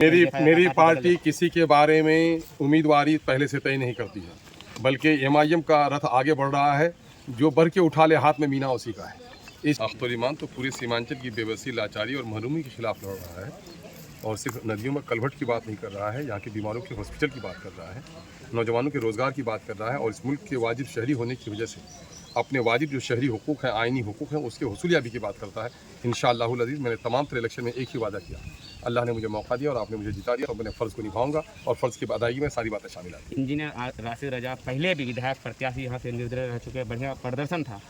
मेरी पार्टी किसी के बारे में उम्मीदवारी पहले से तय नहीं करती है, बल्कि एमआईएम का रथ आगे बढ़ रहा है। जो बढ़ के उठा ले हाथ में मीना उसी का है। इस अख्तर ईमान तो पूरे सीमांचल की बेबसी, लाचारी और महरूमी के खिलाफ लड़ रहा है, और सिर्फ नदियों में कलभट की बात नहीं कर रहा है, यहाँ के बीमारों के हॉस्पिटल की बात कर रहा है, नौजवानों के रोज़गार की बात कर रहा है, और इस मुल्क के वाजिब शहरी होने की वजह से अपने वाजिब जो शहरी हुकूक हैं, आइनी हुकूक हैं, उसके हुसूलियाबी की बात करता है। इंशाअल्लाहुल अज़ीज़ मैंने तमाम तरह इलेक्शन में एक ही वादा किया, अल्लाह ने मुझे मौका दिया और आपने मुझे जिता दिया, तो मैंने फ़र्ज़ को निभाऊंगा और फ़र्ज़ की अदायगी में सारी बातें शामिल आती। इंजीनियर राशिद रजा पहले भी विधायक प्रत्याशी यहाँ से निर्दलीय रह चुके, बढ़िया प्रदर्शन था।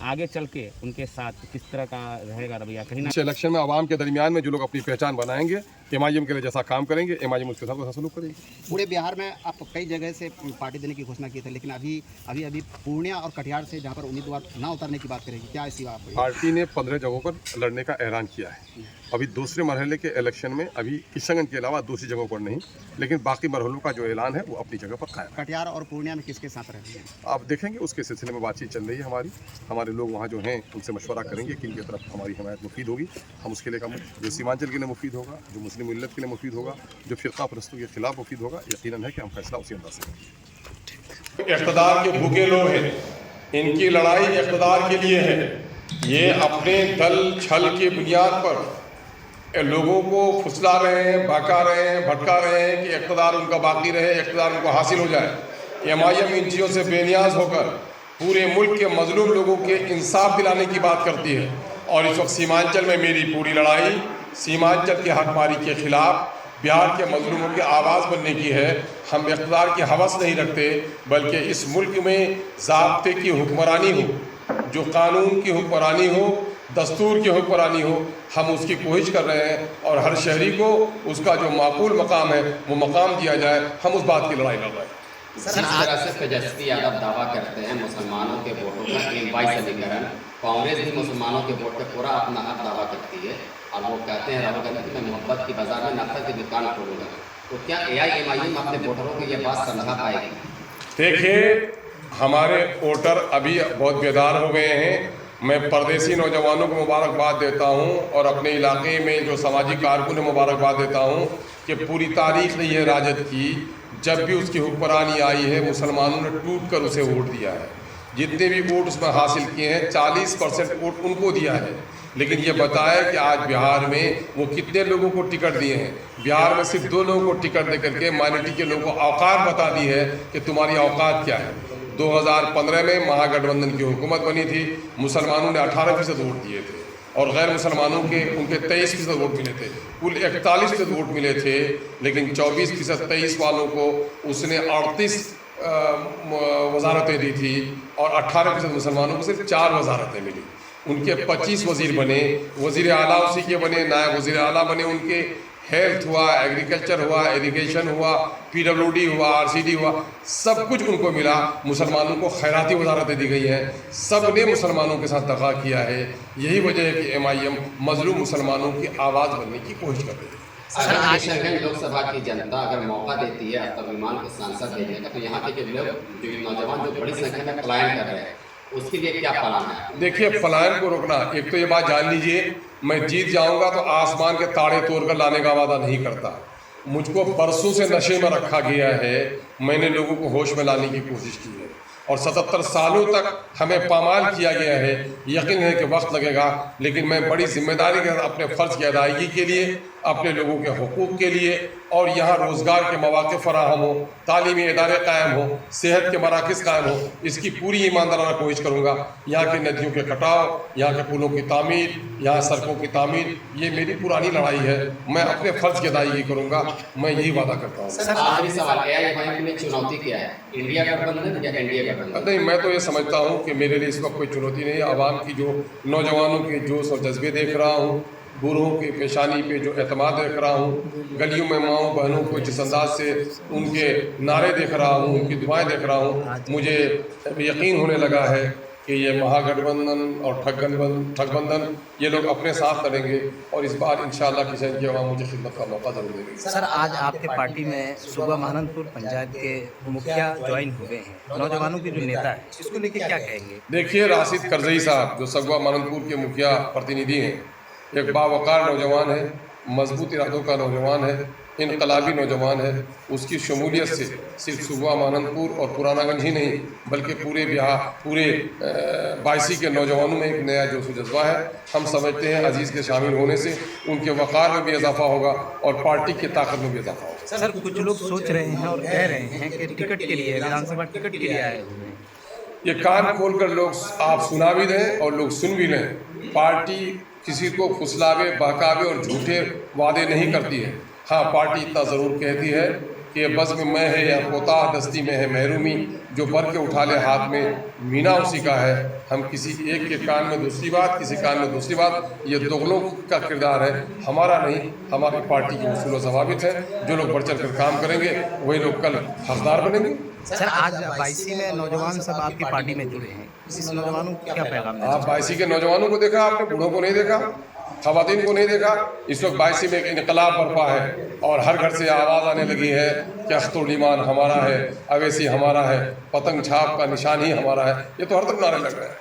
आगे चल के उनके साथ किस तरह का रहेगा रवैया? कहीं इस इलेक्शन में आवाम के दरमियान में जो लोग अपनी पहचान बनाएंगे, एमआईएम के लिए जैसा काम करेंगे, एमआईएम उसके साथ वैसा सलूक करेगी। पूरे बिहार में आप कई जगह से पार्टी देने की घोषणा की थी, लेकिन अभी पूर्णिया और कटिहार से जहाँ पर उम्मीदवार ना उतरने की बात करेगी, क्या ऐसी बात? पार्टी ने 15 जगहों पर लड़ने का ऐलान किया है। अभी दूसरे मरहले के इलेक्शन में अभी किशनगंज के अलावा दूसरी जगहों पर नहीं, लेकिन बाकी मरहलों का जो ऐलान है वो अपनी जगह पर कायम। कटिहार और पूर्णिया में किसके साथ रहेंगे? आप देखेंगे, उसके सिलसिले में बातचीत चल रही है हमारे लोग वहाँ जो हैं उनसे मशवरा करेंगे कि इनकी तरफ हमारी हमायत मुफीद होगी। हम उसके लिए काम, जो सीमांचल के लिए मुफीद होगा, जो मुस्लिम मिल्लत के लिए मुफीद होगा, जो फ़िरका परस्तों के खिलाफ मुफीद होगा, यकीनन है कि हम फैसला उसी अंदाज से करेंगे। इक़्तिदार के भूखे लोग हैं, इनकी लड़ाई इक़्तिदार के लिए है। ये अपने दल छल की बुनियाद पर लोगों को फुसला रहे हैं, बहका रहे हैं, भटका रहे हैं कि इक़्तिदार उनका बाकी रहे, इक़्तिदार उनको हासिल हो जाए। एमआईएम इन चीज़ों से बेनियाज होकर पूरे मुल्क के मजलूम लोगों के इंसाफ दिलाने की बात करती है। और इस वक्त सीमांचल में मेरी पूरी लड़ाई सीमांचल की हकमारी के खिलाफ, बिहार के मजलूमों की आवाज़ बनने की है। हम इक़्तिदार की हवस नहीं रखते, बल्कि इस मुल्क में ज़ाब्ते की हुक्मरानी हो, जो कानून की हुक्मरानी हो, दस्तूर की हुक्मरानी हो, हम उसकी कोशिश कर रहे हैं। और हर शहरी को उसका जो माकूल मकाम है वो मकाम दिया जाए, हम उस बात की लड़ाई लड़ रहे हैं। जिस तरह से तेजस्वी यादव दावा करते हैं मुसलमानों के वोटों का एमवाई समीकरण, कांग्रेस भी मुसलमानों के वोट पर पूरा अपना हक दावा करती है, और वो कहते हैं राहुल गांधी की मैं मोहब्बत की बाजार में नफरत की दुकान खोलूंगा। तो क्या एआईएमआईएम अपने वोटरों को ये बात समझा पाएगी? देखिए, हमारे वोटर अभी बहुत बेदार हो गए हैं। मैं परदेसी नौजवानों को मुबारकबाद देता हूं, और अपने इलाके में जो सामाजिक कारकुन है मुबारकबाद देता हूं कि पूरी तारीख रही है राजद की, जब भी उसकी हुक्मरानी आई है मुसलमानों ने टूट कर उसे वोट दिया है। जितने भी वोट उसमें हासिल किए हैं 40% वोट उनको दिया है। लेकिन ये बताया कि आज बिहार में वो कितने लोगों को टिकट दिए हैं। बिहार में सिर्फ 2 लोगों को टिकट दे करके माइनॉरिटी के लोगों को औकात बता दी है कि तुम्हारी औकात क्या है। 2015 में महागठबंधन की हुकूमत बनी थी, मुसलमानों ने 18% वोट दिए थे, और गैर मुसलमानों के उनके 23% वोट मिले थे। कुल 41% वोट मिले थे, लेकिन 24% 23 वालों को उसने 38 वजारतें दी थी, और 18% मुसलमानों को सिर्फ 4 वजारतें मिली। उनके 25 वजीर बने, वजीर आला उसी के बने, नायब वजीर आला बने उनके, हेल्थ हुआ, एग्रीकल्चर हुआ, इरिगेशन हुआ, पीडब्ल्यूडी हुआ, आरसीडी हुआ, सब कुछ उनको मिला। मुसलमानों को खैराती वजारतें दी गई हैं। सब ने मुसलमानों के साथ दगा किया है। यही वजह है कि एमआईएम मजलूम मुसलमानों की आवाज़ बनने की कोशिश कर रही है। किशनगंज लोकसभा की जनता अगर मौका देती है अख्तर को सांसद भेजने का, तो यहाँ के जो नौजवान जो बड़ी संख्या में पलायन कर रहे हैं, उसके लिए क्या प्लान है? देखिए, पलायन को रोकना, एक तो ये बात जान लीजिए, मैं जीत जाऊंगा तो आसमान के तारे तोड़कर लाने का वादा नहीं करता। मुझको बरसों से नशे में रखा गया है। मैंने लोगों को होश में लाने की कोशिश की है, और 77 सालों तक हमें पामाल किया गया है। यकीन है कि वक्त लगेगा, लेकिन मैं बड़ी जिम्मेदारी के साथ अपने फ़र्ज़ की अदायगी के लिए, अपने लोगों के हुकूक के लिए, और यहाँ रोज़गार के मौक़े फ़राहम हो, तालीमी इदारे कायम हो, सेहत के मराकज़ कायम हो, इसकी पूरी ईमानदाराना कोशिश करूँगा। यहाँ की नदियों के कटाव, यहाँ के पुलों की तामीर, यहाँ सड़कों की तामीर, ये मेरी पुरानी लड़ाई है। मैं अपने फ़र्ज़ की अदायगी करूँगा, मैं यही वादा करता हूँ। आखिरी सवाल, एआईएमआईएम के लिए चुनौती क्या है? इंडिया गठबंधन या एनडीए गठबंधन? नहीं, मैं तो ये समझता हूँ कि मेरे लिए इस वक्त कोई चुनौती नहीं है। आवाम की जो नौजवानों के जोश और जज्बे देख रहा हूँ, बूढ़ों की पेशानी पे जो एतमाद देख रहा हूँ, गलियों में माओ बहनों को जिस अंदाज से उनके नारे देख रहा हूँ, उनकी दुआएं देख रहा हूँ, मुझे यकीन होने लगा है कि ये महागठबंधन और ठगबंधन ये लोग अपने साथ लड़ेंगे, और इस बार इंशाअल्लाह किसान की आवाम मुझे खिदमत का मौका जरूर देगी। सर, आज आपके पार्टी में सुबह महानंदपुर पंचायत के मुखिया ज्वाइन हुए हैं, नौजवानों के जो नेता है, इसको लेके क्या कहेंगे? देखिए, राशिद करजई साहब जो सगवा महानंदपुर के मुखिया प्रतिनिधि हैं, एक बावकार नौजवान है, मजबूत इरादों का नौजवान है, इनकलाबी नौजवान है। उसकी शमूलियत से सिर्फ सुबह मानंदपुर और पुरानागंज ही नहीं बल्कि पूरे बायसी के नौजवानों में एक नया जोश व जज्बा है। हम समझते हैं अजीज़ के शामिल होने से उनके वक़ार में भी इजाफा होगा और पार्टी की ताकत में भी इजाफा होगा। सर कुछ लोग सोच रहे हैं और कह रहे हैं कि टिकट के लिए, विधानसभा टिकट के लिए आए हुए हैं। ये कान खोल कर लोग आप सुना भी दें और लोग सुन भी लें। पार्टी किसी को फुसलावे, बहकावे और झूठे वादे नहीं करती है। हाँ, पार्टी इतना ज़रूर कहती है कि ये बज़्म में है या कोताह दस्ती में है महरूमी, जो बर के उठा ले हाथ में मीना उसी का है। हम किसी एक के कान में दूसरी बात, किसी कान में दूसरी बात, ये दोगलों का किरदार है, हमारा नहीं। हमारी पार्टी की उसूल ज़वाबित है। जो लोग बढ़ चढ़ कर काम करेंगे वही लोग कल हकदार बनेंगे। सर आज बायसी में नौजवान सब आपकी पार्टी में जुड़े हैं, इस नौजवानों को क्या पैगाम देना आप बायसी के नौजवानों को देखा आपने, बूढ़ों को नहीं देखा, खवातीन को नहीं देखा। इस वक्त बायसी में एक इनकलाब बरपा है और हर घर से आवाज़ आने लगी है कि अख्तुल ईमान हमारा है, अवैसी हमारा है, पतंग छाप का निशान ही हमारा है। ये तो हर तरफ नारे लग रहे हैं।